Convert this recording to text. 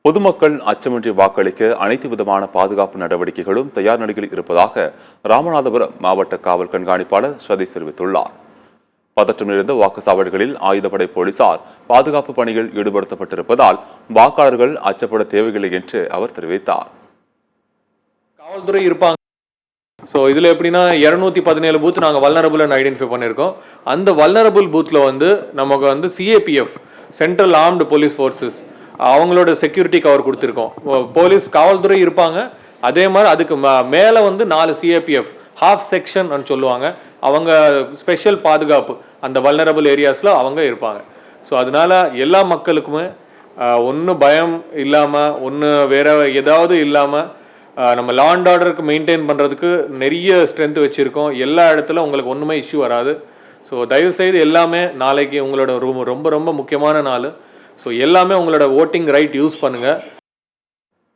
பொதுமக்கள் அச்சமின்றி வாக்களிக்க அனைத்து விதமான பாதுகாப்பு நடவடிக்கைகளும் தயார் நிலையில் இருப்பதாக ராமநாதபுரம் மாவட்ட காவல் கண்காணிப்பாளர் சதீஷ் தெரிவித்துள்ளார். பதற்றம் நிறைந்த வாக்குச்சாவடிகளில் ஆயுதப்படை போலீசார் பாதுகாப்பு பணியில் ஈடுபடுத்தப்பட்டிருப்பதால் வாக்காளர்கள் அச்சப்பட தேவையில்லை என்று அவர் தெரிவித்தார். காவல்துறை இருப்பாங்க. ஸோ இதில் எப்படின்னா 217 பூத் நாங்கள் வல்னரபுள்னு ஐடென்டிஃபை பண்ணியிருக்கோம். அந்த வல்னரபுள் பூத்தில் நமக்கு CAPF central armed police forces அவங்களோட செக்யூரிட்டி கவர் கொடுத்துருக்கோம். போலீஸ் காவல்துறை இருப்பாங்க. அதே மாதிரி அதுக்கு மேலே 4 சிஏபிஎஃப் ஹாஃப் செக்ஷன் சொல்லுவாங்க. அவங்க ஸ்பெஷல் பாதுகாப்பு அந்த வல்னரபுள் ஏரியாஸில் அவங்க இருப்பாங்க. ஸோ அதனால எல்லா மக்களுக்குமே ஒன்றும் பயம் இல்லாமல் வேற ஏதாவது இல்லாமல் நம்ம லா அண்ட் ஆர்டருக்கு மெயின்டைன் பண்ணுறதுக்கு நிறைய ஸ்ட்ரென்த் வச்சுருக்கோம். எல்லா இடத்துல உங்களுக்கு ஒன்றுமே இஷ்யூ வராது. ஸோ தயவுசெய்து எல்லாமே நாளைக்கு உங்களோட ரொம்ப ரொம்ப முக்கியமான நாள். ஸோ எல்லாமே உங்களோட ஓட்டிங் ரைட் யூஸ் பண்ணுங்கள்.